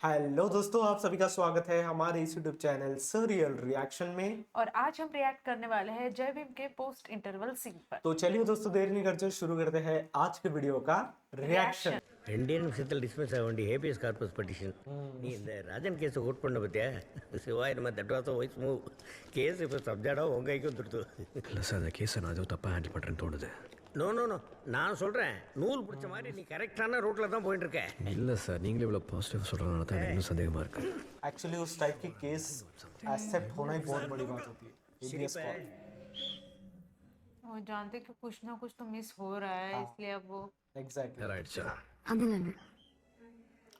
Hello दोस्तों, आप सभी का स्वागत है हमारे इस यूट्यूब चैनल सरियल रिएक्शन में। और आज हम रिएक्ट करने वाले हैं जय भीम के पोस्ट इंटरवल सीन पर। तो चलिए दोस्तों, देर नहीं करते शुरू करते हैं आज के वीडियो का रिएक्शन। ரெண்டே நிமிஷத்தில் டிஸ்மிஸ் ஆக வேண்டிய ஹேபியஸ் கார்பஸ் பெட்டிஷன் நீ இந்த ராஜன் கேஸை கோட் பண்ண பத்தியா சிவாய் நம்ம that was voice move case இப்போ சப்ஜெக்டாக உங்கள் கைக்கு வந்துடுது. இல்லை சார், அந்த கேஸை நான் ஏதோ தப்பாக ஹேண்டில் பண்ணுறேன்னு தோணுது. நோ நோ நோ நான் சொல்கிறேன், நூல் பிடிச்ச மாதிரி நீ கரெக்டான ரூட்டில் தான் போயிட்டு இருக்க. இல்லை சார், நீங்களே இவ்வளோ பாசிட்டிவ் சொல்கிறதுனால தான் எனக்கு இன்னும் சந்தேகமாக இருக்குது. एक्चुअली उस टाइप की केस एक्सेप्ट होना ही बहुत बड़ी बात होती है। ABS कॉल वो जानते कि कुछ ना कुछ तो मिस हो रहा है, इसलिए अब वो एग्जैक्टली राइट सर.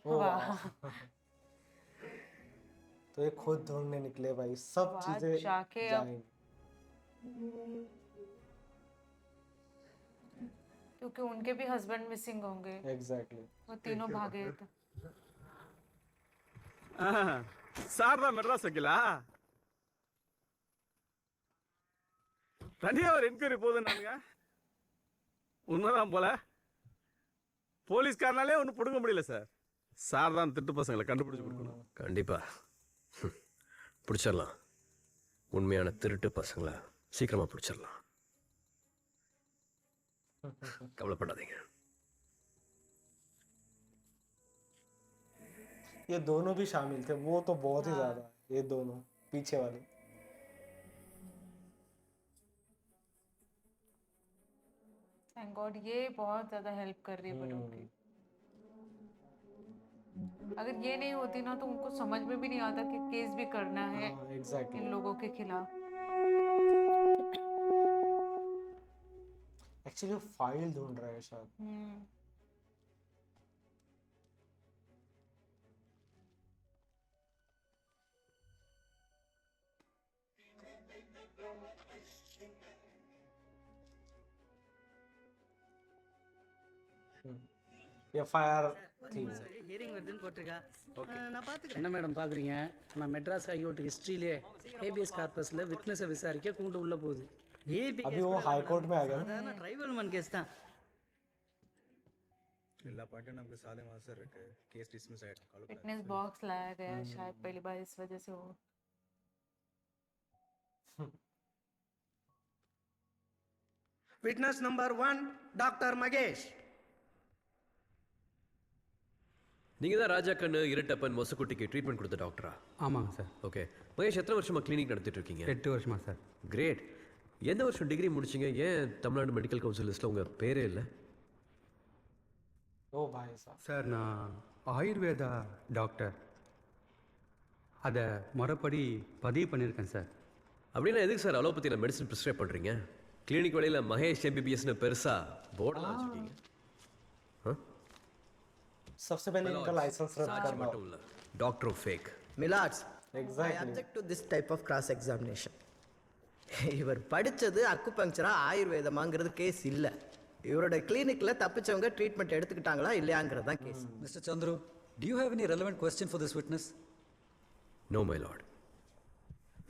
वाह तो ये खुद ढूंढने निकले भाई, सब वहाँ चीजें जाके अब- जाएंगी। क्योंकि उनके भी हस्बैंड मिसिंग होंगे, एग्जैक्टली वो तीनों भागे तो சார் தான் மெட்ராஸ் வைக்கலா தனியா ஒரு என்கொயரி போகுதுன்னாங்க. உண்மைதான் போல. போலீஸ்காரனாலே ஒன்றும் பிடுங்க முடியல சார். சார் தான் திட்டு பசங்களை கண்டுபிடிச்சு கொடுக்கணும். கண்டிப்பாக பிடிச்சிடலாம். உண்மையான திருட்டு பசங்களை சீக்கிரமாக பிடிச்சிடலாம். கவலைப்படாதீங்க. ये दोनों भी शामिल थे, वो तो बहुत ही ज्यादा, ये दोनों पीछे वाले। थैंक गॉड ये बहुत ज्यादा हेल्प कर रही है बड़ों की। अगर ये नहीं होती ना तो उनको समझ में भी नहीं आता कि केस भी करना है एग्जैक्टली इन लोगों के खिलाफ। एक्चुअली फाइल ढूंढ रहे हैं शायद। एफआईआर थी वो। ஹியரிங் வருதுன்னு போட்டிருக்கா. நான் பார்த்துக்கிறேன். என்ன மேடம் பார்க்குறீங்க? நான் மெட்ராஸ் ஹைகோர்ட் ஹிஸ்ட்ரியிலே ஏபிஎஸ் கார்பஸில் விட்னஸை விசாரிக்க கூண்டு உள்ளே போகுது. अभी वो हाई कोर्ट में आ गया ना। சாதாரண ட்ரைபல் மன் கேஸ் தான். எல்லா பாயிண்ட்டும் நமக்கு சாதகமாக சார் இருக்கு. கேஸ் டிஸ்மிஸ் ஆகிடும். फिटनेस बॉक्स लाया गया है, शायद पहली बार इस वजह से हो। Witness number 1 doctor Mahesh. நீங்கள் தான் ராஜா கண்ணு இரட்டப்பன் மொசக்குட்டிக்கு ட்ரீட்மெண்ட் கொடுத்த டாக்டரா? ஆமாங்க சார். ஓகே. மகேஷ், எத்தனை வருஷமாக கிளினிக் நடத்திட்டு இருக்கீங்க? 8 வருஷமா சார். கிரேட். எந்த வருஷம் டிகிரி முடிச்சிங்க? ஏன் தமிழ்நாடு மெடிக்கல் கவுன்சில் லிஸ்ட்டில் உங்கள் பேரே இல்லை? ओ भाई साहब, சார் நான் ஆயுர்வேதா டாக்டர், அதை முறைப்படி பதிவு பண்ணியிருக்கேன் சார். அப்படின்னா எதுக்கு சார் அலோபதியில் மெடிசன் ப்ரிஸ்கிரைப் பண்ணுறீங்க? கிளினிக் வழியில் மகேஷ் MBBSன்னு பெருசாக போர்டெல்லாம் வச்சுருக்கீங்க. सबसे पहले इनका लाइसेंस रद्द करना மட்டும் இல்லை, doctor fake. Milords, I exactly object to this type of cross examination. இவர் படித்தது அக்குபங்க்சரா ஆயுர்வேதமாங்கிறது கேஸ் இல்லை. இவரோட கிளினிக்கில் தப்பிச்சவங்க ட்ரீட்மெண்ட் எடுத்துக்கிட்டாங்களா இல்லையாங்கிறது தான் case. Mr. Chandru, do you have any relevant question for this witness? No my lord.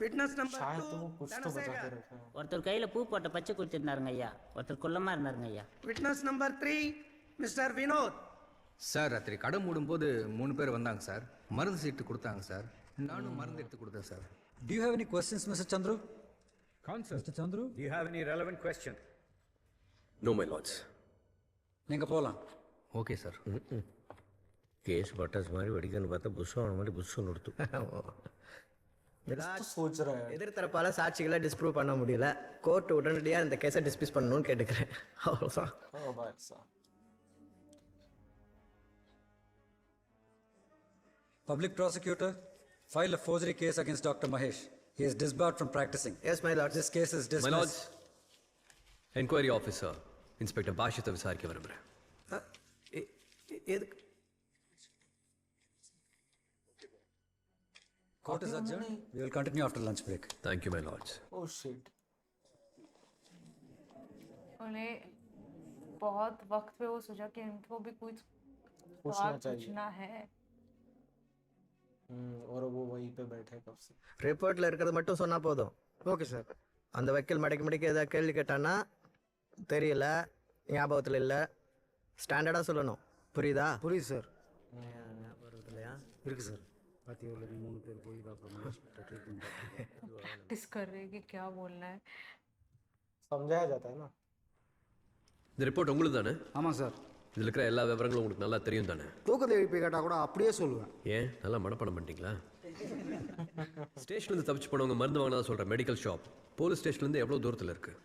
Witness number शायद 2 तो वो कुछ तो बचा के रखा है। ஒருத்தர் கையில் பூ போட்ட பச்சை கொடுத்துருந்தாருங்க ஐயா, ஒருத்தர் குள்ளமாக இருந்தாருங்க ஐயா. Witness number 3 mister Vinod. Sir ராத்திரி கடை மூடும்போது 3 பேர் வந்தாங்க சார். மருந்து சீட்டு கொடுத்தாங்க சார். நானும் மருந்து எடுத்து கொடுத்தேன் sir. Do you have any questions, Mr. Chandru? Mr. Chandru, Do you have any relevant question? No my lords. நீங்கள் போகலாம். Okay sir. கேஸ் பட்டாஸ் மாதிரி வெடிக்கன்னு பார்த்தா புஷ்ஷம் ஆன மாதிரி புஷ்ஷம் கொடுத்து. तो सोच रहा है எதிர்த்தரப்பால் சாட்சிகளை டிஸ்ப்ரூவ் பண்ண முடியல. கோர்ட் உடனடியாக இந்த கேஸை டிஸ்மிஸ் பண்ணணும்னு கேட்டுக்கிறேன். அவ்வளோதான். ओ भाई साहब, Public prosecutor, file a forgery case against Dr. Mahesh. He is disbarred from practicing. Yes my lord. This case is my dismissed. Lords, enquiry officer inspector பாஷ்யத்தை விசாரிக்க விரும்புகிறேன். எதுக்கு? Court is adjourned. We will continue after lunch break. Thank you my lords. Oh shit, उन्हें बहुत वक्त पे वो सोचा कि इनको भी कुछ पूछना सवाल चाहिए। पूछना है। और वो वहीं पे बैठे कब से। ரிப்போர்ட்டில் இருக்கிறது மட்டும் சொன்னால் போதும். Okay sir. அந்த வக்கீல் மடக்கி ஏதாவது கேள்வி கேட்டான்னா தெரியல, ஞாபகத்தில் இல்லை, ஸ்டாண்டர்டாக சொல்லணும். புரியுதா? புரியுது சார். ஞாபகம் இல்லையா? இருக்குது சார் பாத்தியோல 3 பேர் போய் டாக்டர் மகேஷ் கிட்ட ட்ரீட்மெண்ட் प्रैक्टिस कर रहे हैं कि क्या बोलना है. समझाया जाता है ना. இந்த ரிப்போர்ட் உங்களுக்கு தானே? ஆமாம் சார். இதில் இருக்கிற எல்லா விவரங்களும் உங்களுக்கு நல்லா தெரியும் தானே? தூக்கத்தை எழுப்பி கேட்டால் கூட அப்படியே சொல்லுவேன். ஏன் நல்லா மனப்பாடம் பண்ணிட்டீங்களா? ஸ்டேஷன்லேருந்து தப்பிச்சு போனவங்க மருந்து வாங்கினா சொல்கிற மெடிக்கல் ஷாப் போலீஸ் ஸ்டேஷன்லேருந்து எவ்வளோ தூரத்தில் இருக்குது?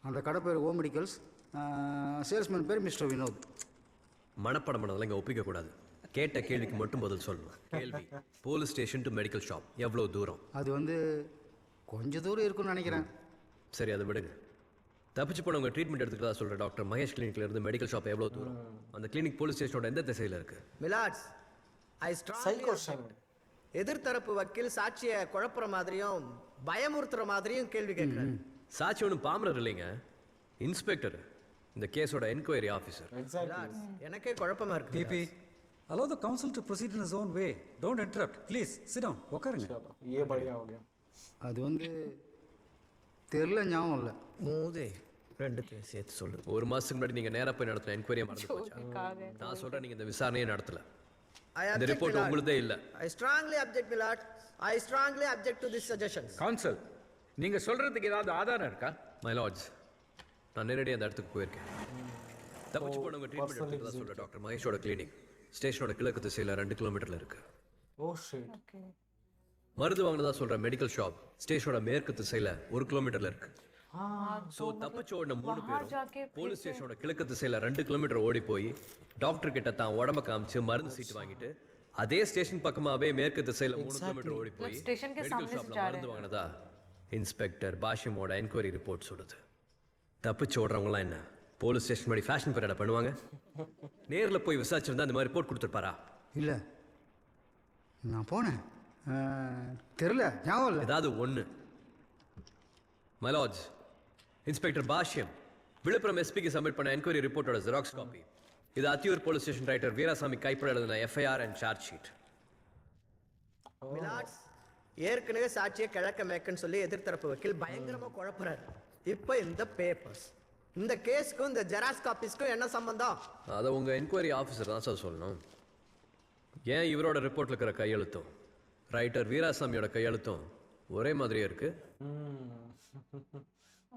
அந்த கடை பேர் ஓ மெடிக்கல்ஸ், சேல்ஸ்மேன் பேர் மிஸ்டர் வினோத். மனப்பாடம் பண்ணதெல்லாம் இங்கே ஒப்பிக்கக்கூடாது. கேட்ட கேள்விக்கு மட்டும் பதில் சொல்லணும். கேள்வி, police station to medical shop எவ்வளோ தூரம்? அது வந்து கொஞ்சம் தூரம் இருக்குன்னு நினைக்கிறேன். சரி, அதை விடுங்க. தப்பிச்சு போனவங்க ட்ரீட்மெண்ட் எடுத்துக்கிறதா சொல்கிற டாக்டர் மகேஷ் கிளினிக்ல இருந்து மெடிக்கல் ஷாப் எவ்வளோ தூரம்? அந்த கிளினிக் போலீஸ் ஸ்டேஷனோட எந்த திசையில் இருக்குது? மிலாட்ஸ், ஐ सही ஸ்ட்ராங்லி क्वेश्चन. எதிர்த்தரப்பு வக்கீல் சாட்சியை குழப்புற மாதிரியும் பயமுறுத்துற மாதிரியும் கேள்வி கேட்குறாரு. சாட்சி ஒன்றும் பாமரர் இல்லைங்க, இன்ஸ்பெக்டர், இந்த கேஸோட என்கொயரி ஆஃபீஸர். Exactly. எனக்கே குழப்பமா இருக்கு. PP, allow the counsel to proceed in his own way. Don't interrupt. Please, sit down. உட்காருங்க. चलो ये बढ़िया हो गया. அது வந்து தெரில, ஞாபகம் இல்லை. மூதே ரெண்டுத்தையும் சேர்த்து சொல்லு. ஒரு மாதத்துக்கு முன்னாடி நீங்கள் நேராக போய் நடத்தின என்கொயரியை மறந்து போச்சா? நான் சொல்கிறேன், நீங்கள் இந்த விசாரணையே நடத்தல. இந்த ரிப்போர்ட் உங்களுதே இல்லை. I strongly object milord. I strongly object to this suggestions. Council, நீங்கள் சொல்கிறதுக்கு ஏதாவது ஆதாரம் இருக்கா? மை லார்ட்ஸ், நான் நேரடியாக அந்த இடத்துக்கு போயிருக்கேன். தப்பிச்சு போனவங்க ட்ரீட்மெண்ட் எடுத்துக்கிறதா சொல்கிற டாக்டர் மகேஷோட கிளினிக் ஸ்டேஷனோட கிழக்கு திசையில் 2 கிலோமீட்டரில் இருக்குது. Oh shit. Okay. மருந்து வாங்கினதா சொல்கிற மெடிக்கல் ஷாப் ஸ்டேஷனோட மேற்கு திசையில் 1 கிலோமீட்டரில் இருக்குது. ஸோ தப்பிச்சு ஓடின 3 பேரும் போலீஸ் ஸ்டேஷனோட கிழக்கு திசையில் 2 கிலோமீட்டர் ஓடி போய் டாக்டர் கிட்ட தான் உடம்ப காமிச்சு மருந்து சீட்டு வாங்கிட்டு அதே ஸ்டேஷன் பக்கமாவே மேற்கு திசையில் 3 கிலோமீட்டர் ஓடி போய் स्टेशन के மெடிக்கல் सामने से ஷாப்ல जा மருந்து வாங்கினதா இன்ஸ்பெக்டர் பாஷிமோட என்கொயரி ரிப்போர்ட் சொல்லுது. தப்பிச்சு ஓடுறவங்களாம் என்ன போலீஸ் ஸ்டேஷன் மாதிரி ஃபேஷன் பரேடா பண்ணுவாங்க? நேரில் போய் விசாரிச்சிருந்தா இந்த மாதிரி ரிப்போர்ட் கொடுத்துருப்பாரா? இல்லை, நான் போனேன், தெரில, ஞாபகம் இல்லை. ஏதாவது ஒன்று. My lords, inspector Bashyam Villupuram எஸ்பிக்கு சப்மிட் பண்ண என்கொயரி ரிப்போர்ட்டோட ஜெராக்ஸ் காப்பி. இது Athiyur police station writer Veerasamy கைப்பட எழுதின FIR and charge sheet. Milords, ஏற்கனவே சாட்சியை கிழக்க மேற்குன்னு சொல்லி எதிர்த்தரப்பு வக்கீல் பயங்கரமா குழப்புறாரு. இப்போ இந்த பேப்பர்ஸ், இந்த கேஸ்க்கும் இந்த ஜெராக்ஸ் காப்பீஸ்க்கும் என்ன சம்பந்தம்? அதை உங்கள் என்கொயரி ஆஃபீஸர் தான் சார் சொல்லணும். ஏன் இவரோட ரிப்போர்ட்டில் இருக்கிற கையெழுத்தும் ரைட்டர் வீராசாமியோட கையெழுத்தும் ஒரே மாதிரியே இருக்கு?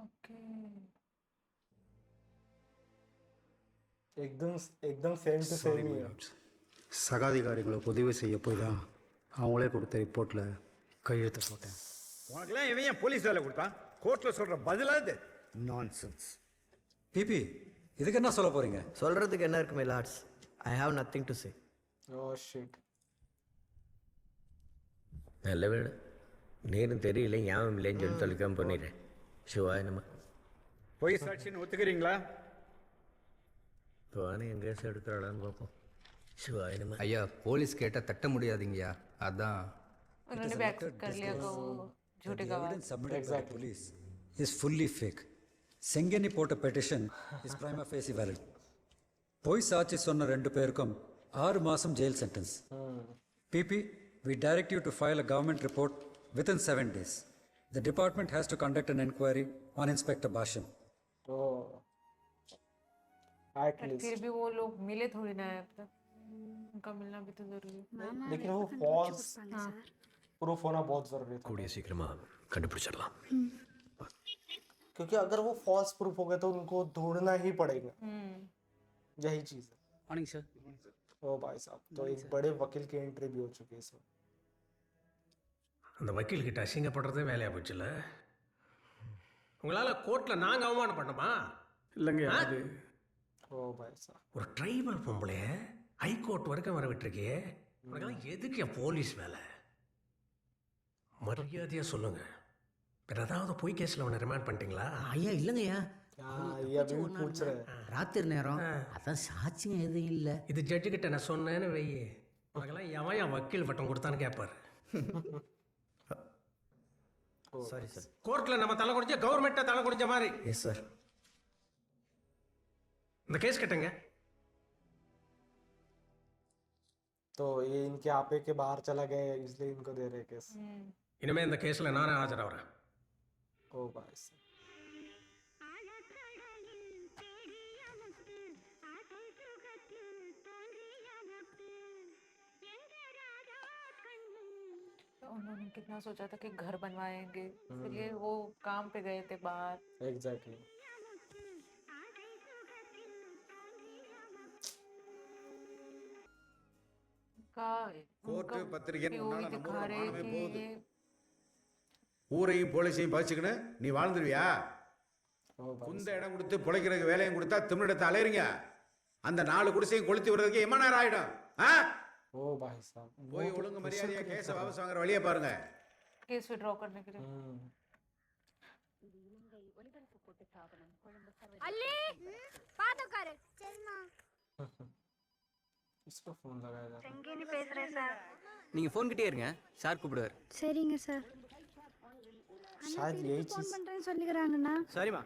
Okay. एकदम सेम टू सेम ही है. சகாதிகாரிகளை உதவி செய்ய போய் தான் அவங்களே கொடுத்த ரிப்போர்ட்டில் கையெழுத்து போட்டேன். உனக்குலாம் இவன் ஏன் போலீஸ் வேலை கொடுத்தான்? கோர்ட்டில் சொல்கிற பதிலாது நான்சென்ஸ். PP, இதுக்கு என்ன சொல்ல போறீங்க? சொல்றதுக்கு என்ன இருக்கு milords? I have nothing to say. Oh shit. நல்ல வேலை நேரும் தெரியல, ஞாபகம் இல்லைன்னு சொல்லி தொலைக்காம பண்ணிடுறேன். சிவாய நம்ம பொய் சாட்சின்னு ஒத்துக்கிறீங்களா? போன எங்கே எடுக்கிறாளான்னு பார்ப்போம். சிவாய நம்ம ஐயா, போலீஸ் கேட்டால் தட்ட முடியாதுங்கய்யா, அதான். उन्होंने भी एक्सेप्ट कर लिया कि वो झूठे The गवाह. evidence submitted by the police is fully fake. செங்கனி போட்ட petition is prima facie valid. பொய் சாட்சி சொன்ன 2 பேருக்கும் 6 மாசம் jail sentence. PP, we direct you to file a government report within 7 days. The department has to conduct an inquiry on Inspector Basham. Oh. At पर least. फिर भी वो लोग मिले थोड़ी ना है अब तक. उनका मिलना भी तो जरूरी है. लेकिन वो फॉल्स प्रूफ होना बहुत जरूरी था. கூடிய சீக்கிரமாக கண்டுபிடிச்சிடலாம். क्योंकि अगर वो फॉल्स प्रूफ हो गए तो उनको ढूंढना ही पड़ेगा. यही चीज है. Morning sir. ओ भाई साहब, तो एक बड़े वकील की एंट्री भी हो चुकी है इसमें. அந்த வக்கீல்கிட்ட அசிங்கப்படுறதே வேலையாக போச்சுல்ல. உங்களால் கோர்ட்டில் நாங்கள் அவமானம் பண்ணோமா? இல்லைங்க, அது ओ भाई साहब. ஒரு ட்ரைபல் பொம்பளைய ஹைகோர்ட் வரைக்கும் வர விட்டுருக்கியே, உனக்கெல்லாம் எதுக்கு என் போலீஸ் வேலை? மரியாதையாக சொல்லுங்க. வேறு ஏதாவது பொய் கேஸில் உன்னை ரிமாண்ட் பண்ணிட்டீங்களா? ஐயா இல்லைங்கய்யா, हाँ, ये अभी भी पूछ रहे हैं. ராத்திரி நேரம் அதான் சாட்சியம் எதுவும் இல்லை. இது ஜட்ஜுக்கிட்ட நான் சொன்னேன்னு வெய்யி, உனக்கெல்லாம் என் வக்கீல் பட்டம் கொடுத்தான்னு கேட்பாரு. Sorry sir. கோர்ட்டில் நம்ம தலை குடிச்ச கவர்மெண்ட்டை தலை குடிச்ச மாதிரி. Yes sir. இந்த கேஸ் கேட்டங்க. तो ये इनके आपे के बाहर चला गया इसलिए इनको दे रहे केस. இனிமேல் இந்த கேஸில் நானே ஆஜராகிறேன். ओ भाई साहब. उन्होंने कितना सोचा था कि घर बनवाएंगे, इसलिए वो काम पे गए थे बाहर। एग्जैक्टली। का கோர்ட்டு பத்திரிக்கைன்னு POV உன்னால நம்ம दिखा ஊர்ல रहे மானமே कि போகுது. ये ஊரையும் போலீஸையும் பகிச்சுக்கின்னு நீ வாழ்ந்துருவியா? குந்த இடம் கொடுத்து பிழைக்கிறதுக்கு வேலையும் கொடுத்தா திமிழத்தை அலையறீங்க. அந்த 4 குடிசையும் கொளுத்தி விடுறதுக்கு எம்மா நேரம் ஆயிடும்? ओ भाई साहब, போய் ஒழுங்கு மரியாதையா கேஸ வாபஸ் வாங்குற வழியை பாருங்க. केस विड्रॉ करने के लिए। अली பாத்து உட்காரு. சரிமா. इसको फोन लगाया जाता है। செங்கேனி பேசுறேன் சார். நீங்க ஃபோன் கிட்டே இருங்க, சார் கூப்பிடுவார். சரிங்க சார். शायद यही ஃபோன் चीज। பண்றேன்னு சொல்லிக்கறாங்கண்ணா. சரிம்மா.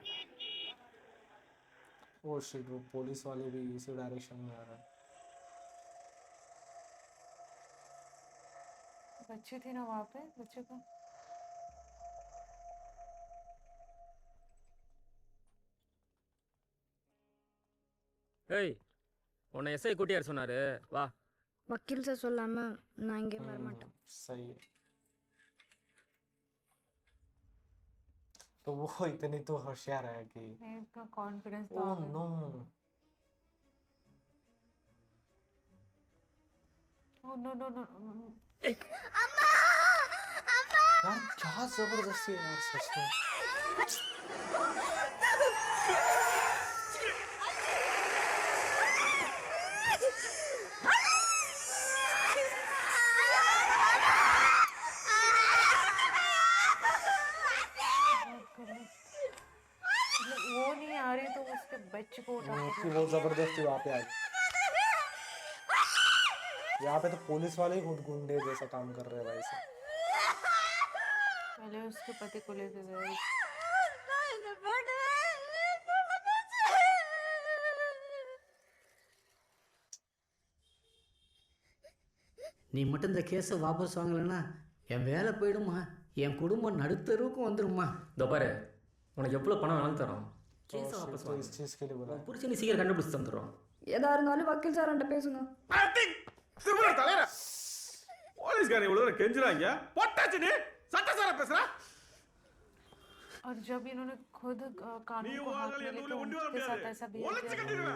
ओ शिट, वो पुलिस वाले भी इसी डायरेक्शन में आ रहा है। बच्ची थी ना वहाँ पे, बच्चे को ஏய், உன்னை எஸ்ஐ கூட்டியார் சொன்னாரு, வா. வக்கீல் சார் சொல்லாம நான் இங்கே வர மாட்டேன். सही है। तो वो इतनी तो होशियार है कि इनका confidence oh no, oh no no no. यार क्या जबरदस्ती है यार, सच में। वो नहीं आ रही तो उसके बच्चे को उठा कि वो जबरदस्ती वहाँ पे आ गई। यहाँ पे तो पुलिस वाले ही खुद गुंडे जैसा काम कर रहे हैं भाई साहब। पहले उसके पति को लेके गए। நீ மட்டும் இந்த கேஸை வாபஸ் வாங்கலைன்னா என் வேலை போயிடுமா, என் குடும்பம் நடுத்தருவுக்கும் வந்துருமா. இதோ பாரு, உனக்கு எவ்வளோ பணம் வேணாலும் தரோம். கேஸை வாபஸ் तो इस चीज के लिए बोला। புரிச்சு சீக்கிரம் கண்டுபிடிச்சு தந்துடுறோம். எதா இருந்தாலும் வக்கீல் சார்கிட்ட பேசுங்க. போலீஸ்காரங்க இவ்வளவு நேரம் கெஞ்சுறாங்க, பொட்டாச்சு நீ சட்டசார பேசுற. और जब इन्होंने खुद कानून को हाथ में लेके उनके साथ ऐसा बिहेव किया।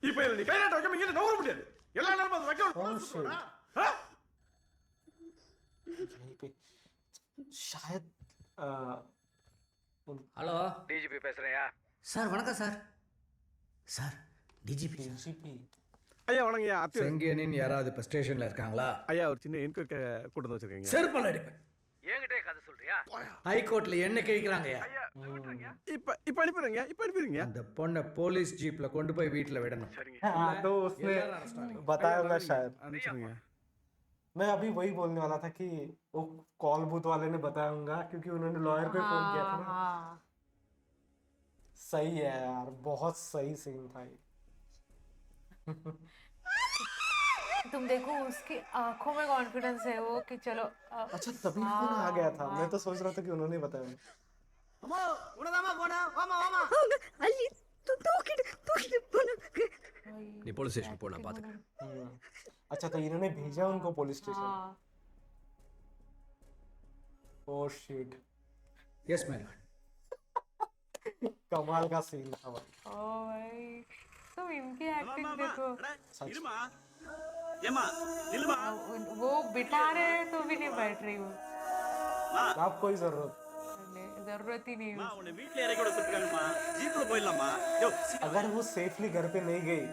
இப்ப இல்ல நீ கையாட்ட வைக்காம இங்க நவர முடியாது. எல்லா நேரமும் அது வைக்க यहीं पे शायद ஹலோ, டிஜிபி பேசுறியா? சார் வணக்கம் சார். Sir DGP. डीजीपी। ஐயா வணங்கய்யா. செங்கேனின் யாராவது இப்ப ஸ்டேஷன்ல இருக்காங்களா? ஐயா ஒரு சின்ன என்கொயரி கூட்டு வந்து வச்சிருக்கீங்க. செருப்பால அடிப்பேன். என்கிட்டே கதை சொல்றியா? ஹைகோர்ட்ல என்ன கேக்குறாங்கயா? இப்ப அனுப்பிடுங்க, இப்ப அனுப்பிடுங்க. அந்த பொண்ணை போலீஸ் ஜீப்ல கொண்டு போய் வீட்டுல விடணும். हाँ तो उसने बताया होगा शायद। அனுப்பிடுங்க. मैं अभी वही बोलने वाला था कि वो कॉल बूथ वाले ने बताया होगा, क्योंकि उन्होंने लॉयर पे फोन किया था ना। हाँ। सही है यार, बहुत सही सीन था ये। तुम देखो उसकी आंखों में कॉन्फिडेंस है वो कि चलो अच्छा तभी फोन आ गया था। मैं तो सोच रहा था कि उन्होंने बताया। அம்மா உனதாம்மா போனா, வாமா வாமா. அலி தூக்கிட்டு போன. நீ போலீஸ் ஸ்டேஷன் போ, நான் பாத்துக்கிறேன். अच्छा तो इन्होंने भेजा उनको पुलिस स्टेशन। हाँ। Oh shit, yes ma'am. कमाल का सीन था भाई। ओ भाई, तुम इनकी एक्टिंग देखो। இருமா. ஏமா, நில்லுமா. वो बिठा रहे हैं तो भी नहीं बैठ रही वो। आप कोई जरूरत जरूरत ही नहीं है। உன்னை வீட்ல இறக்கி விட சொல்லிருக்காங்கம்மா. ஜீப்ல போயிடலாமா? யோ, अगर वो सेफली घर पे नहीं गई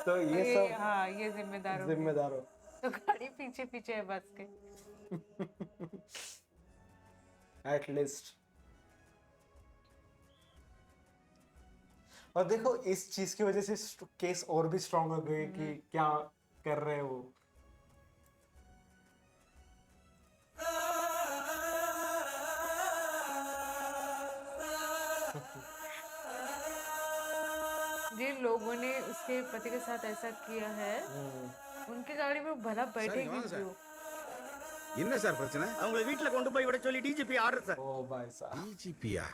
तो ये सब हाँ, ये जिम्मेदार हो। जिम्मेदार हो। तो गाड़ी पीछे पीछे है बस के। At least. और देखो इस चीज की वजह से केस और भी स्ट्रांग हो गई कि क्या कर रहे हैं वो। जिन लोगों ने उसके पति के साथ ऐसा किया है उनकी गाड़ी में भला बैठेगी क्यों? என்ன சார் பிரச்சனை? அவங்களை வீட்டுல கொண்டு போய் விட சொல்லி டிஜிபி ஆர்டர் சார். ओ भाई साहब। டிஜிபியா?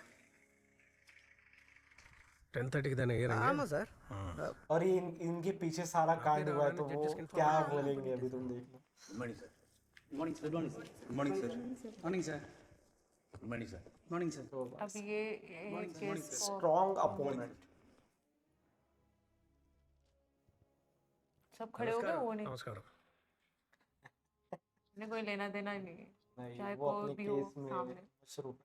10:30 தானே ஏறாங்க? ஆமா சார். और ये इनके पीछे सारा कांड हुआ है तो वो क्या बोलेंगे अभी तुम देख लो। Mani sir. Morning sir. Good morning sir. Morning sir. Good morning sir. Morning sir. अब ये केस स्ट्रॉन्ग अपोनेंट. सब खड़े हो गए, वो नहीं, नमस्कार. इन्हें कोई लेना देना ही नहीं है, चाहे वो कोई अपने भी हो केस में सामने. मशरूफ.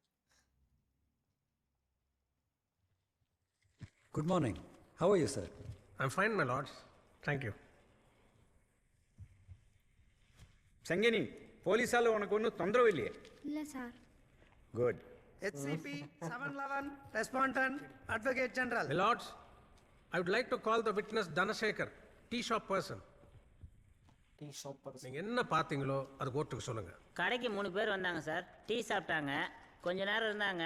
Good morning. How are you, sir? I'm fine, my lords. Thank you. சங்கேனி போலீஸால உனக்கு ஒன்றும் தொந்தரவு இல்லையே? இல்லை sir. Good. HCP 711 respondent advocate general. My lords, I would like to call the witness Dhanashekhar, tea shop person. Tea shop पर நீங்க என்ன பார்த்தீங்களோ அது கோர்ட்டுக்கு சொல்லுங்க. கடைக்கு 3 பேர் வந்தாங்க சார். டீ சாப்பிட்டாங்க, கொஞ்ச நேரம் இருந்தாங்க.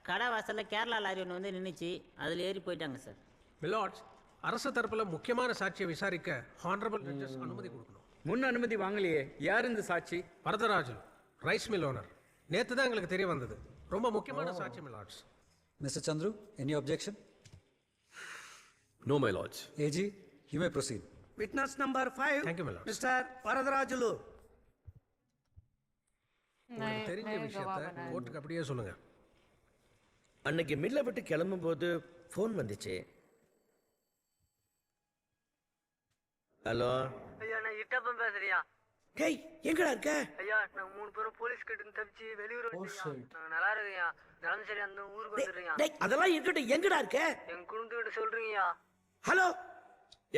கடை வாசல்ல கேரளா லாரி ஒன்று வந்து நின்றுச்சு, அதில் ஏறி போயிட்டாங்க சார். My lords, அரசு தரப்புல முக்கியமான சாட்சியை விசாரிக்க ஹானரபிள் ஜட்ஜஸ் அனுமதி கொடுக்கணும். முன் அனுமதி வாங்கலையே, யார் இந்த சாட்சி? Varadarajan, rice mill owner. நேற்று தான் எங்களுக்கு தெரிய வந்தது. ரொம்ப முக்கியமான சாட்சி, my lords. Mr. Chandru, any objection? No, my lords. AG, you may proceed. Witness number 5. Thank you, my lords. Mr. Varadharajulu. உங்களுக்கு தெரிஞ்ச விஷயத்தை கோர்ட்டுக்கு அப்படியே சொல்லுங்க. அன்னைக்கு மில்ல விட்டு கிளம்பும்போது ஃபோன் வந்துச்சு. ஹலோ ஐயா, நான் இட்டப்பன் பேசுறியா? டேய் எங்கடா இருக்க? ஐயா, நாங்க 3 பேரும் போலீஸ் கிட்ட தப்பிச்சு வெளியூர் வந்துட்டோம். நாங்க நல்லா இருக்கோம்யா. நடந்து சரி அந்த ஊருக்கு வந்துடுறீங்க. டேய் அதெல்லாம் இருக்கட்டும், எங்கடா இருக்க? எங்க குடும்பத்துக்கிட்ட சொல்றீங்கயா? ஹலோ,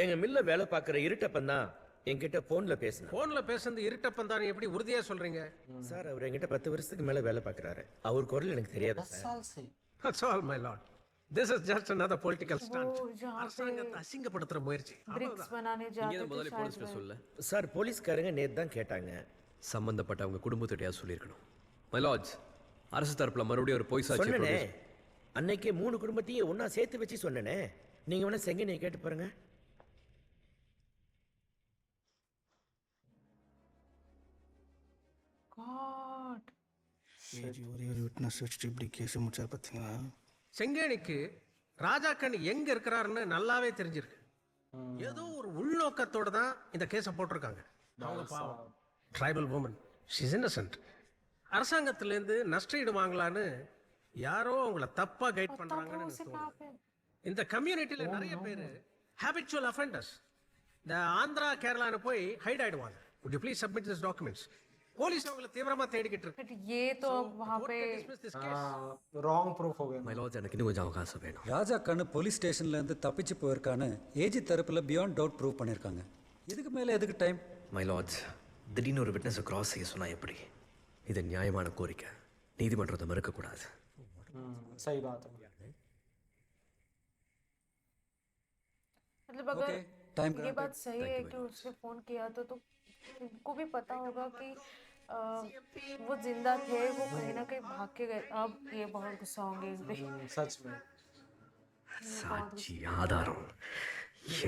எங்க மில்ல வேலை பார்க்குற இருட்டப்பன் தான் என்கிட்ட ஃபோன்ல பேசினார். ஃபோன்ல பேசுறது இருட்டப்பன் தான் எப்படி உறுதியா சொல்றீங்க? சார் அவர் என்கிட்ட 10 வருஷத்துக்கு மேல வேலை பார்க்குறாரு. அவர் குரல் எனக்கு தெரியாது sir. That's all, my lord. This is just another political stunt. அரசாங்கத்தை அசிங்கப்படுத்துற முயற்சி. ब्रिक्स बनाने இங்கே जाते தான் थे முதல்ல शायद போலீஸ்ல சொல்ல. சார் போலீஸ்காரங்க நேத்து தான் கேட்டாங்க. சம்பந்தப்பட்டவங்க குடும்பத்திட்டயா சொல்லியிருக்கணும். My lords, அரசு தரப்புல மறுபடியும் ஒரு பொய் சாட்சி சொன்னனே, அன்னைக்கு 3 குடும்பத்தையும் ஒண்ணா சேர்த்து வச்சு சொன்னனே. நீங்க வேணா செங்கனை கேட்டு பாருங்க. God. ஒரே ஒரு விட்னஸ் வச்சுட்டு இப்படி கேஸ் முடிச்சா பார்த்தீங்களா? செங்கேணிக்கு ராஜாக்கன் எங்க இருக்கிறாருன்னு நல்லாவே தெரிஞ்சிருக்கு. ஏதோ ஒரு உள்நோக்கத்தோட தான் இந்த கேஸை போட்டிருக்காங்க. அவங்க பாவம் ட்ரைபல் உமன், ஷீஸ் இன்னசென்ட். அரசாங்கத்திலேருந்து நஷ்டஈடு வாங்கலான்னு யாரோ அவங்கள தப்பா கைட் பண்றாங்கன்னு எனக்கு தோணுது. இந்த கம்யூனிட்டியில நிறைய பேர் ஹேபிச்சுவல் அஃபெண்டர்ஸ். இந்த ஆந்திரா கேரளான்னு போய் ஹைட் ஆயிடுவாங்க. would you please submit this documents? Police அவங்கள தீவிரமா தேடிக்கிட்டு இருக்கு. But ये तो अब वहाँ पे रॉन्ग प्रूफ हो गया. My lords, எனக்கு இன்னும் கொஞ்சம் அவகாசம் வேணும். ராஜா கண்ணு போலீஸ் ஸ்டேஷன்ல இருந்து தப்பிச்சு போயிருக்கான்னு ஏஜி தரப்புல பியாண்ட் டவுட் ப்ரூவ் பண்ணியிருக்காங்க. இதுக்கு மேல எதுக்கு டைம்? My lords, திடீர்னு ஒரு விட்னஸை கிராஸ் செய்ய சொன்னா எப்படி? இது நியாயமான கோரிக்கை. நீதிமன்றத்தை மறுக்கக்கூடாது. सही बात है. मतलब अगर time ये बात सही है कि उसने फोन किया तो उनको भी पता होगा कि वो जिंदा थे, वो कहीं ना कहीं भाग के गए. अब ये बहुत गुस्सा होंगे इस पे. सच में. சாட்சி ஆதாரம்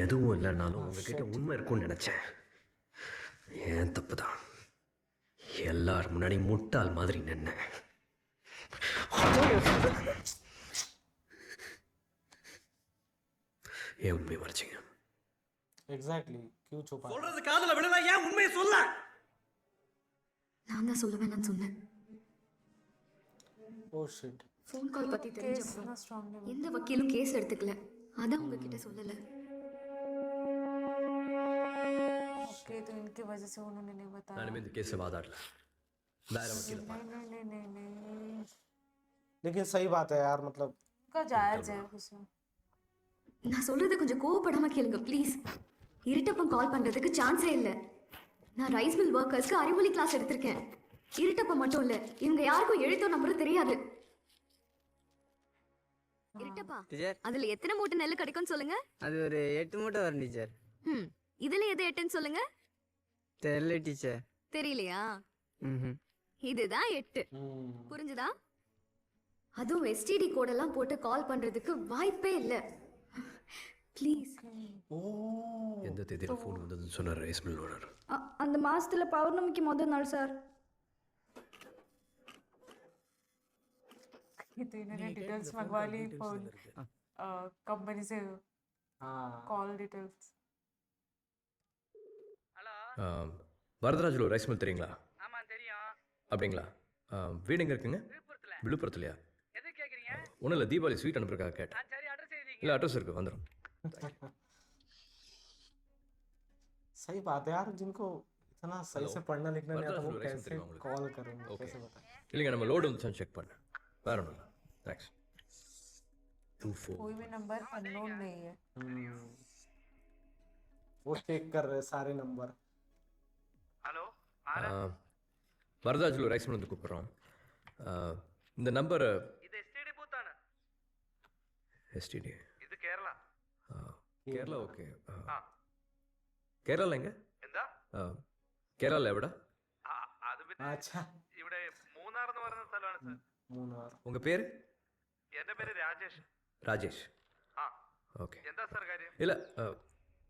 எதுவும் இல்லைனாலும் உங்ககிட்ட உண்மை இருக்கும்னு நினைச்சேன். ஏன் தப்பு தான். எல்லாரும் முன்னாடி முட்டாள் மாதிரி நின்ன. ஏன் உண்மையை மறைச்சிங்க? एग्जैक्टली क्यों छुपा? சொல்றது காதுல விழல, ஏன் உண்மையை சொல்ல? நான் தான் சொல்லுவேன் நான் சொன்னேன். Oh shit. ஃபோன் கால் பத்தி केस தெரிஞ்சப்போ इतना स्ट्रांग है. எந்த வக்கீலும் கேஸ் எடுத்துக்கல. அதான் உங்ககிட்ட சொல்லல. ओके, तो इनकी वजह से उन्होंने नहीं बताया. நானுமே இந்த கேஸை வாதாடல. வேற வக்கீல பாருங்க. नहीं. लेकिन सही बात है यार, मतलब का जायज है उसमें. நான் சொல்றதை கொஞ்சம் கோவப்படாம கேளுங்க ப்ளீஸ். இருட்டப்பன் கால் பண்றதுக்கு சான்ஸே இல்லை. நான் ரைஸ் மில் ஒர்க்கர்ஸ்க்கு அறிவொளி கிளாஸ் எடுத்திருக்கேன். இருட்டப்பன் மட்டும் இல்ல, இவங்க யாருக்கும் எழுத்தோ நம்பரும் தெரியாது. இருட்டப்பா, அதுல எத்தனை மூட்டை நெல் கிடைக்கும்னு சொல்லுங்க. அது ஒரு 8 மூட்டை வரும் டீச்சர். இதுல எது 8ன்னு சொல்லுங்க. தெரியல டீச்சர். தெரியலையா? இதுதான் 8. புரிஞ்சுதா? அதுவும் எஸ்டிடி கோடெல்லாம் போட்டு கால் பண்றதுக்கு வாய்ப்பே இல்லை. ப்ளீஸ். எந்த தேதியில் ஃபோன் வந்ததுன்னு சொன்னார் ரைஸ் மில் ஓனர். அந்த மாசத்துல பௌர்ணமிக்கு முதல் நாள் சார். तो इन्होंने डिटेल्स मंगवा ली फोन कंपनी से. Call details. வரதராஜில் ரைஸ் மில் தெரியுங்களா? ஆமா அப்படிங்களா? வீடு எங்கே இருக்குங்க? விழுப்புரத்துலையா? ஒன்றும் இல்லை, தீபாவளி ஸ்வீட் அனுப்புறதுக்காக கேட்டேன். இல்லை, அட்ரஸ் இருக்குது, வந்துடும். सही बात है यार, जिनको इतना सही से पढ़ना लिखना नहीं आता वो कैसे कॉल करेंगे, कैसे बताएं? இல்லைங்க, நம்ம லோடு வந்துச்சான்னு செக் பண்ணேன். வேற ஒன்றும் இல்லை. தேங்க்ஸ். 24. कोई भी नंबर अननोन नहीं है. वो चेक कर रहे सारे नंबर. ஹலோ வரதாஜில் ரைஸ் மில் வந்து கூப்பிட்றோம். இந்த நம்பர் இது எஸ்டிடி பூத்தானே? எஸ்டிடி இது கேரளா. കേരള ഓക്കെ. കേരള എങ്ക? എന്താ? കേരള എവിടെ? അത് പിന്നെ ഇവിടെ മൂന്നാർ എന്ന് പറയുന്ന സ്ഥലമാണ് സാർ. മൂന്നാർ. ഉങ്ക പേര്? എന്റെ പേര് രാജേഷ്. രാജേഷ്. ആ. ഓക്കെ. എന്താ സാർ കാര്യം? ഇല്ല,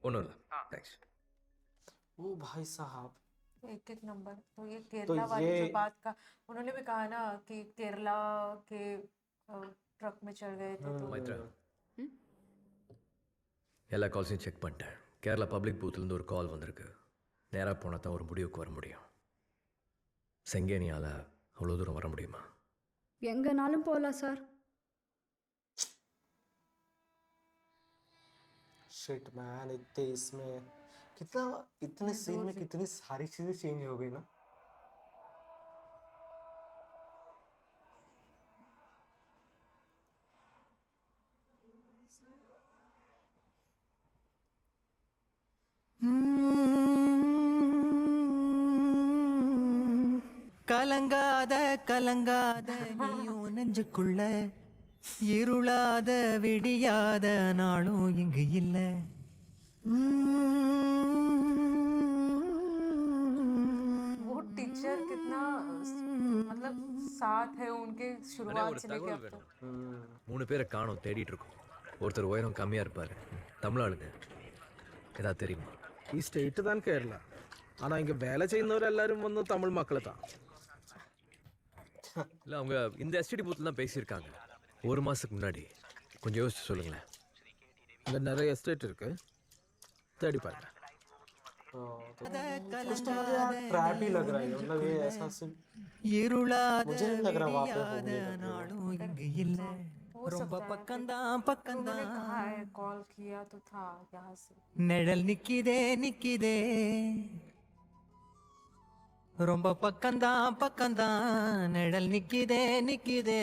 ഒന്നുമില്ല. താങ്ക്സ്. ओ भाई साहब, एक एक नंबर. तो ये केरला वाली जो बात का उन्होंने भी कहा ना कि केरला के ट्रक में चढ़ गए थे. तो மைத்ரா, எல்லா கால்ஸையும் செக் பண்ணிட்டேன். கேரளா பப்ளிக் பூத்துலேருந்து ஒரு கால் வந்திருக்கு. நேராக போனால் தான் ஒரு முடிவுக்கு வர முடியும். செங்கேனியால் அவ்வளோ தூரம் வர முடியுமா? எங்கனாலும் போகலாம் சார். शिट मैन, इतने इसमें कितना, इतने सीन में कितनी सारी चीजें चेंज हो गई ना. கலங்காத கலங்காத நீயும் நெஞ்சுக்குள்ள, இருளாத விடியாத நாளும் இங்கு இல்ல. वो टीचर कितना मतलब साथ है उनके शुरुआत ஒரு से लेके தகவல் अब तक. வேணும். 3 பேரை காணோம், தேடிட்டு இருக்கோம். ஒருத்தர் உயரம் கம்மியாக இருப்பார், தமிழாளுங்க. ஏதாவது தெரியுமா? ഈ സ്റ്റേറ്റ് താൻ കേരള, ஆனால் இங்கே வேலை ചെയ്യുന്നவரெல்லாரும் வந்து தமிழ் மக்கள் தான். இல்லை, அவங்க இந்த எஸ்டிடி பூத்தில் தான் பேசியிருக்காங்க 1 மாதத்துக்கு முன்னாடி. கொஞ்சம் யோசிச்சு சொல்லுங்களேன். இங்கே நிறைய எஸ்டேட் இருக்கு, தேடி பாருங்க. कुछ तो मुझे यार ट्रैप ही लग रहा है, मतलब ये ऐसा सिर्फ मुझे नहीं लग रहा वहाँ पे होंगे. ரொம்ப பக்கம்தான் பக்கம்தான். उन्होंने कहा है, कॉल किया तो था यहाँ से. நிழல் நிக்கிதே நிக்கிதே, ரொம்ப பக்கம்தான் பக்கம்தான். நிழல் நிக்கிதே நிக்கிதே,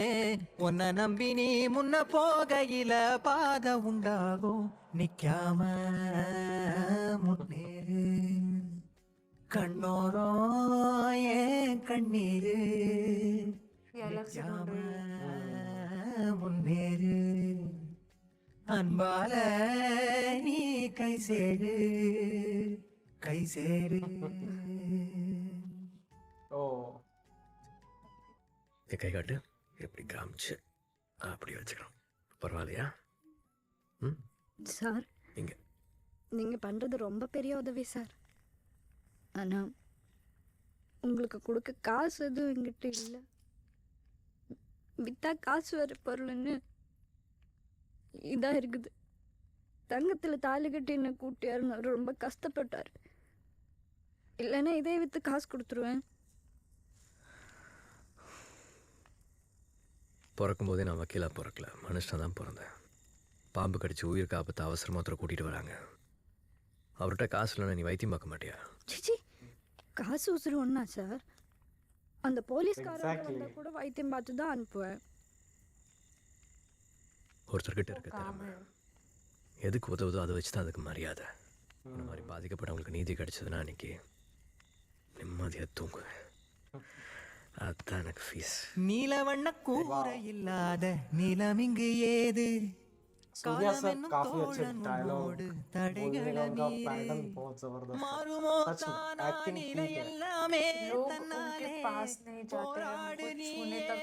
உன்னை நம்பி நீ முன்ன போகையில பாதை உண்டாகும். நிக்காம முன்னேறு, கண்ணோரோ ஏன் கண்ணீரு. ये अलग से ढूंढ रही है. முன்னேறு, அன்பால நீ கை சேரு கை சேரு. ओ கை காட்டு. எப்படி காமிச்சு அப்படி வச்சுக்கிறோம். பரவாயில்லையா? சார், இங்கே நீங்கள் பண்ணுறது ரொம்ப பெரிய உதவி சார். ஆனால் உங்களுக்கு கொடுக்க காசு எதுவும் எங்கிட்ட இல்லை. வித்தா காசு வர பொருள்னு இதாக இருக்குது. தங்கத்தில் தாலி கட்டி என்ன கூட்டியாருன்னு அவர் ரொம்ப கஷ்டப்பட்டார். இல்லைன்னா இதே விற்று காசு கொடுத்துருவேன். பிறக்கும்போதே நான் வக்கீலாக பிறக்கல, மனுஷன் தான் பிறந்தேன். பாம்பு கடிச்சு உயிருக்கு ஆபத்து அவசரமாக ஒருத்தரை கூட்டிகிட்டு வராங்க. அவர்கிட்ட காசு இல்லைன்னா நீ வைத்தியம் பார்க்க மாட்டியா? சிச்சி, காசு உசுறு ஒன்றா சார். அந்த போலீஸ்காரங்க வந்தால் கூட வைத்தியம் பார்த்து தான் அனுப்புவேன். ஒருத்தர்கிட்ட இருக்க திறமை எதுக்கு உதவுதோ அதை வச்சு தான் அதுக்கு மரியாதை. இந்த மாதிரி பாதிக்கப்பட்டவங்களுக்கு நீதி கிடைச்சதுன்னா அன்னைக்கு நிம்மதியாக தூங்குவேன். அதுதான் எனக்கு ஃபீஸ். நீலவண்ண கூரை இல்லாத நிலம் இங்கு ஏது. सूर्या सर काफी अच्छे डायलॉग बोलने का उनका पैटर्न बहुत जबरदस्त है. सच में एक्टिंग ठीक है. लोग उनके पास नहीं जाते हैं, उनको छूने तक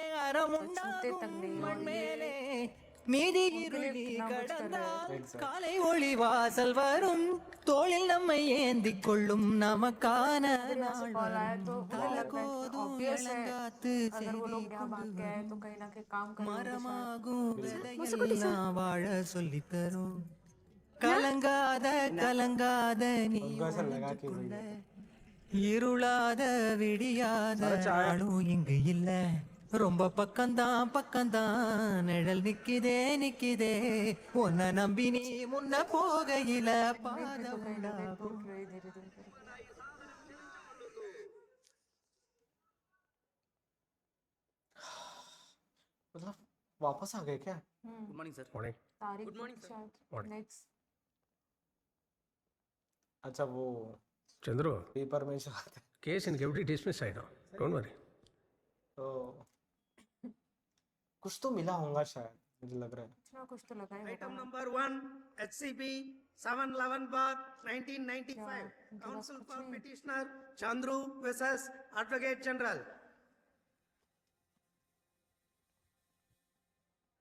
छूते तक नहीं. மீதி இருளி கடந்தால் காலை ஒளி வாசல் வரும். தோளில் நம்மை ஏந்தி கொள்ளும் நமக்கான நாள் வரும். தலகோதும் இளங்காத்து மரமாகும் விதையெல்லாம் வாழ சொல்லித் தரும். கலங்காத கலங்காத நீ இருளாத விடியாத நாளும் இங்கு இல்ல ரொம்ப பக்கம்தான் நிழல் நிக்குதே உன்னை நம்பி நீ முன்ன போகையில பாதம் உண்டாகும். मतलब वापस आ गए क्या? Good morning sir morning good morning sir next अच्छा वो चंद्रू पेपर में जो आता है केस इनके एवरी डिसमिस आइडो डोंट वरी तो कुछ तो मिला होगा शायद मुझे लग रहा है कुछ तो लगा है Item number 1, HCB 711 bar 1995. Counsel for petitioner Chandru versus Advocate General.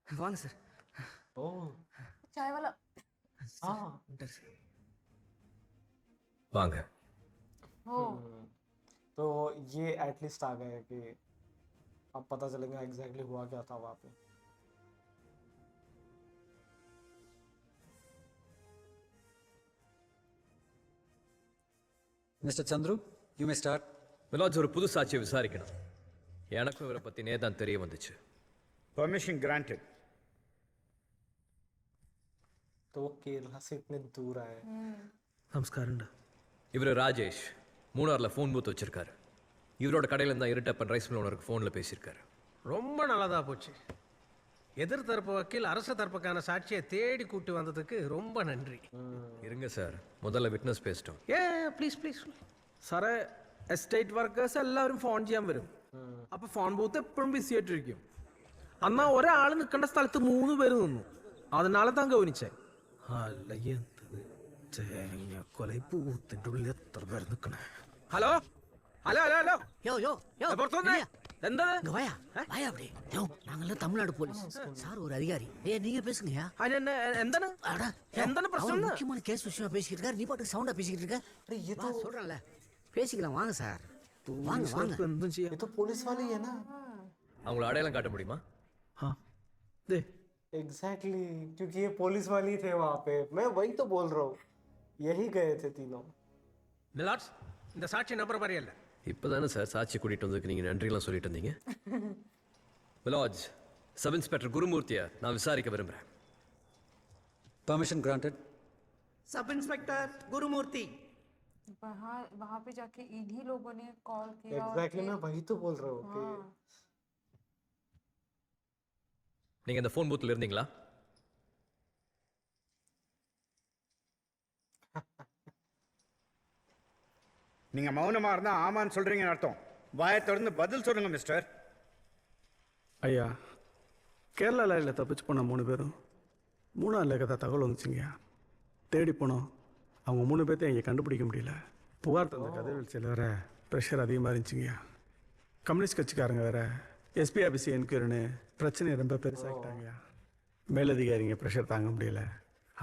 வாங்க சார் ओ चाय वाला हाँ வாங்க हो तो ये एटलीस्ट आ गए कि अब पता चलेगा एग्जैक्टली हुआ क्या था वहाँ पे. Mr. Chandru, you may start. மிலாஜ் ஒரு புது சாட்சியை விசாரிக்கணும். எனக்கும் இவரை பத்தி நேதான் தெரிய வந்துச்சு. Permission granted. तो वो केरला से इतने दूर आए. நமஸ்காரம்டா இவர் ராஜேஷ் மூணார்ல ஃபோன் பூத் வச்சிருக்காரு. இவரோட கடையில இருந்தா இருட்டப்பன் ரைஸ் மில் ஓனருக்கு ஃபோன்ல பேசியிருக்காரு. ரொம்ப நல்லதா போச்சு. எதிர் தரப்பு வக்கீல் அரச தரப்புக்கான சாட்சியை தேடி கூட்டி வந்ததுக்கு ரொம்ப நன்றி. இருங்க சார், முதல்ல விட்னஸ் பேசிட்டோம். പ്ലീസ് പ്ലീസ് സാറേ എസ്റ്റേറ്റ് വർക്കേഴ്സ് എല്ലാവരും ഫോൺ ചെയ്യാൻ വരും. അപ്പൊ ഫോൺ ബൂത്ത് എപ്പോഴും ബിസി ആയിട്ടിരിക്കും. അന്നാ ഒരാൾ നിൽക്കേണ്ട സ്ഥലത്ത് 3 പേര് നിന്നു. അതിനാലെ താൻ ഗവനിച്ചേ. അല്ല എന്തത് തേങ്ങ കൊലൈ ബൂത്തിന്റെ ഉള്ളിൽ എത്ര പേര് നിൽക്കണേ. ഹലോ ഹലോ ഹലോ ഹലോ யோ யோ யோ പുറത്തുനിന്ന് എന്താ இங்க வாயா வாயா அப்படி யோ நாங்கெல்லாம் தமிழ்நாடு போலீஸ் சார் ஒரு அதிகாரி நீங்க பேசுங்கயா എന്താണ് എന്താണ് പ്രശ്നം? முக்கியமான கேஸ் விஷயமா பேசிக்கிட்டு இருக்காரு நீ பாட்டுக்கு சவுண்டா பேசிக்கிட்டு இருக்க சொல்றேன்ல பேசிக்கலாம் வாங்க சார் வாங்க வாங்க ये तो पुलिस वाले ही है ना. அவங்கள அடையாளம் காட்ட முடியுமா? एग्जैक्टली क्योंकि ये पुलिस वाले ही थे वहाँ पे. मैं वही तो बोल रहा हूँ, यही गए थे तीनों. மிலாட்ஸ் இந்த சாட்சி நம்பர் பரியல்ல. இப்பதானே சார் சாட்சி கூட்டிட்டு வந்ததுக்கு நீங்க நன்றிலாம் சொல்லிட்டு இருந்தீங்க. மிலாஜ் சப் இன்ஸ்பெக்டர் குருமூர்த்தியை நான் விசாரிக்க விரும்புறேன். Permission granted. Sub inspector Gurumurthy वहाँ पे जाके इन्हीं लोगों ने कॉल किया एग्जैक्टली मैं वही तो बोल रहा हूँ कि நீங்க இந்த ஃபோன் பூத்தில் இருந்தீங்களா? நீங்க மௌனமா இருந்தா ஆமான்னு சொல்றீங்கன்னு அர்த்தம். வாயை திறந்து பதில் சொல்லுங்க மிஸ்டர். ஐயா கேரளாவில் தப்பிச்சு போன 3 பேரும் மூணாரில் கதை தகவல் வந்துச்சுங்கய்யா. தேடி போனோம், அவங்க 3 பேர்த்தையும் இங்கே கண்டுபிடிக்க முடியல. புகார் தந்த கதிர்வீழ்ச்சியில் வேற ப்ரெஷர் அதிகமாக இருந்துச்சுங்கய்யா. கம்யூனிஸ்ட் கட்சிக்காரங்க வேற எஸ்பி ஆஃபீஸ் என்கொயரின்னு பிரச்சனையை ரொம்ப பெருசாகிட்டாங்கய்யா. மேலதிகாரிங்க ப்ரெஷர் தாங்க முடியல.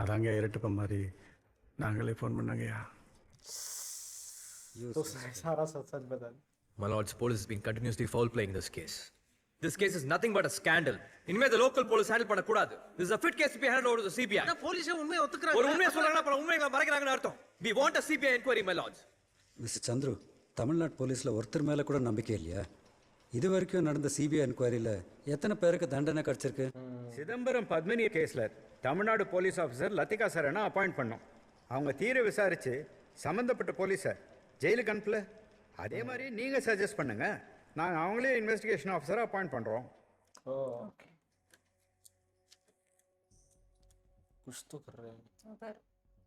அதாங்க இரட்டுப்ப மாதிரி நாங்களே ஃபோன் பண்ணாங்கய்யா. तो सारा सच सच बता दे. My lords, police has been continuously foul playing this case. This case is nothing but a scandal. இனிமே the local police handle பண்ண கூடாது. This is a fit case to be handed over to the CBI. ஆனா போலீஸே உண்மையை ஒத்துக்கறாங்க. ஒரு உண்மையை சொல்றாங்க அப்புறம் உண்மைகளை மறைக்கறாங்கன்னு அர்த்தம். We want a CBI inquiry, my lords. Mister Chandru, Tamil Nadu போலீஸில் ஒருத்தர் மேலே கூட நம்பிக்கை இல்லையா? இது வரைக்கும் நடந்த சிபிஐ என்கொயரியில் எத்தனை பேருக்கு தண்டனை கிடச்சிருக்கு? சிதம்பரம் பத்மினி கேஸில் தமிழ்நாடு போலீஸ் ஆஃபீஸர் லத்திகா சரணா அப்பாயிண்ட் பண்ணோம். அவங்க தீர விசாரித்து சம்மந்தப்பட்ட போலீஸை ஜெயிலுக்கு அனுப்பல. அதே மாதிரி நீங்கள் சஜஸ்ட் பண்ணுங்க, நாங்கள் அவங்களே இன்வெஸ்டிகேஷன் ஆஃபீஸராக அப்பாயிண்ட் பண்ணுறோம். ओके कुछ तो कर रहे हैं. अगर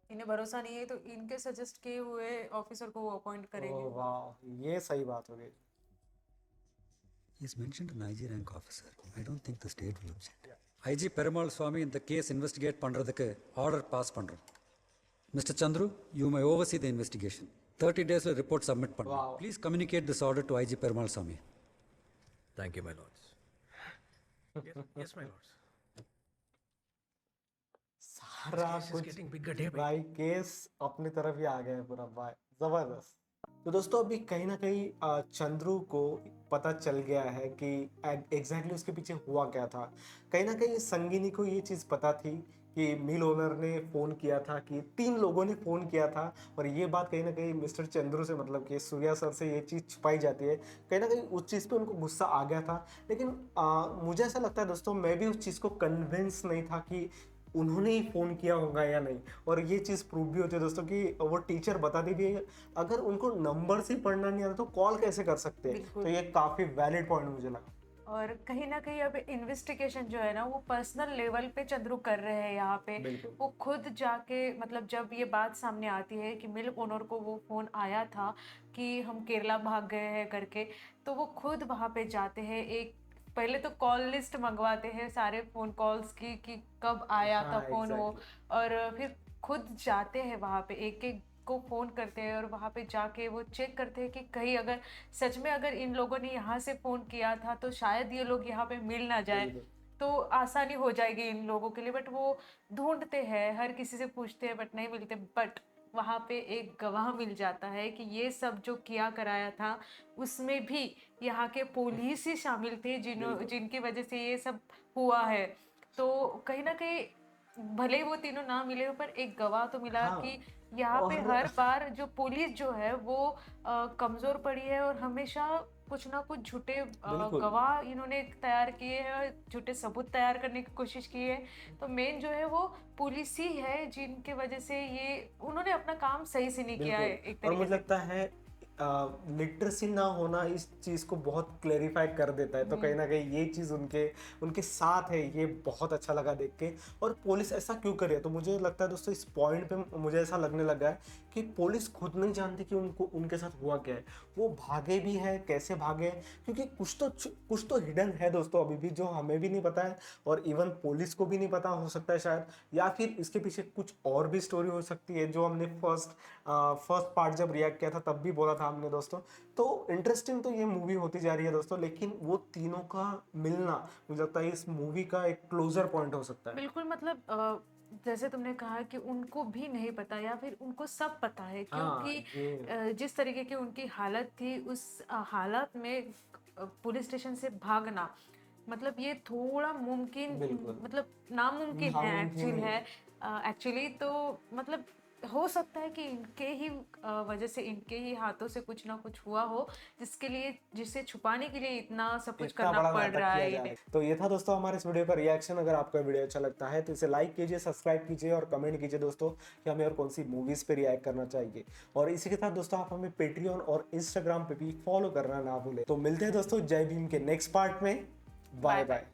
इन्हें भरोसा नहीं है तो इनके सजेस्ट किए हुए ऑफिसर को वो अपॉइंट करेंगे. ओह वाह, ये सही बात हो गई. He has mentioned an IG rank officer. I don't think the state will object. IG Perumal Swamy இந்த கேஸ் இன்வெஸ்டிகேட் பண்ணுறதுக்கு ஆர்டர் பாஸ் பண்ணுறோம். Mister Chandru, you may oversee the investigation. 30 days report submit பண்ணுவோம். Please communicate this order to IG Perumal Sami. Thank you, my lords. Yes, my lords. सारा This case is कुछ getting bigger day by भाई case अपनी तरफ ही आ गया है पूरा भाई, जबरदस्त. तो दोस्तों अभी कहीं ना कहीं चंद्रू को पता चल गया है कि एग्जैक्टली उसके पीछे हुआ क्या था. कहीं ना कहीं संगिनी को ये चीज़ पता थी कि मिल ओनर ने फ़ोन किया था, कि 3 लोगों ने फ़ोन किया था, और ये बात कहीं ना कहीं मिस्टर चंद्रू से, मतलब कि सूर्या सर से ये चीज़ छुपाई जाती है। कहीं ना कहीं उस चीज़ पे उनको गुस्सा आ गया था। लेकिन मुझे ऐसा लगता है दोस्तों, मैं भी उस चीज़ को कन्विंस नहीं था कि उन्होंने ही फ़ोन किया होगा या नहीं। और ये चीज़ प्रूव भी होती है दोस्तों कि वो टीचर बताती भी है, अगर उनको नंबर से पढ़ना नहीं आता तो कॉल कैसे कर सकते हैं। तो ये काफ़ी वैलिड पॉइंट मुझे लगा। और कहीं ना कहीं अब इन्वेस्टिगेशन जो है ना वो पर्सनल लेवल पे चंद्रू कर रहे हैं यहाँ पे। वो खुद जाके, मतलब जब ये बात सामने आती है कि मिल ओनर को वो फ़ोन आया था कि हम केरला भाग गए हैं करके, तो वो खुद वहाँ पे जाते हैं। एक पहले तो कॉल लिस्ट मंगवाते हैं सारे फ़ोन कॉल्स की कि कब आया था फ़ोन वो, और फिर खुद जाते हैं वहाँ पे, एक एक को फ़ोन करते हैं और वहाँ पे जाके वो चेक करते हैं कि कहीं अगर सच में अगर इन लोगों ने यहाँ से फ़ोन किया था तो शायद ये लोग यहाँ पे मिल ना जाए, तो आसानी हो जाएगी इन लोगों के लिए। बट वो ढूंढते हैं, हर किसी से पूछते हैं, बट नहीं मिलते। बट वहाँ पे एक गवाह मिल जाता है कि ये सब जो किया कराया था उसमें भी यहाँ के पुलिस ही शामिल थे, जिनकी वजह से ये सब हुआ है। तो कहीं ना कहीं भले ही वो तीनों ना मिले पर एक गवाह तो मिला कि यहाँ पे हर बार जो पुलिस जो है वो कमजोर पड़ी है और हमेशा कुछ ना कुछ झूठे गवाह इन्होंने तैयार किए हैं, झूठे सबूत तैयार करने की कोशिश की है। तो मेन जो है वो पुलिस ही है जिनके वजह से ये उन्होंने अपना काम सही से नहीं किया है एक तरीके से। और मुझे लगता है लिटरेसी ना होना इस चीज़ को बहुत क्लेरिफाई कर देता है। तो कहीं ना कहीं ये चीज़ उनके साथ है, ये बहुत अच्छा लगा देख के। और पुलिस ऐसा क्यों करे, तो मुझे लगता है दोस्तों इस पॉइंट पे मुझे ऐसा लगने लगा है कि पुलिस खुद नहीं जानती कि उनके साथ हुआ क्या है। वो भागे भी है, कैसे भागे, क्योंकि कुछ तो हिडन है दोस्तों अभी भी, जो हमें भी नहीं पता है और इवन पुलिस को भी नहीं पता हो सकता है शायद, या फिर इसके पीछे कुछ और भी स्टोरी हो सकती है जो हमने फर्स्ट पार्ट जब रिएक्ट किया था तब भी बोला था हमने दोस्तों। तो इंटरेस्टिंग तो ये मूवी होती जा रही है दोस्तों, लेकिन वो तीनों का मिलना मुझे लगता है इस मूवी का एक क्लोजर पॉइंट हो सकता है। बिल्कुल, मतलब जैसे तुमने कहा कि उनको भी नहीं पता या फिर उनको सब पता है, क्योंकि जिस तरीके की उनकी हालत थी उस हालत में पुलिस स्टेशन से भागना, मतलब ये थोड़ा मुमकिन, मतलब नामुमकिन है एक्चुअली। तो मतलब हो सकता है कि इनके ही वजह से, इनके ही हाथों से कुछ ना कुछ हुआ हो, जिसे छुपाने के लिए इतना सब कुछ करना पड़ रहा है इन्हें। तो ये था दोस्तों हमारे इस वीडियो का रिएक्शन। अगर आपको वीडियो अच्छा लगता है तो इसे लाइक कीजिए, सब्सक्राइब कीजिए और कमेंट कीजिए दोस्तों कि हमें और कौन सी मूवीज पे रिएक्ट करना चाहिए। और इसी के साथ दोस्तों आप हमें पेट्रियन और इंस्टाग्राम पे भी फॉलो करना ना भूलें। तो मिलते हैं दोस्तों जय भीम के नेक्स्ट पार्ट में। Bye bye.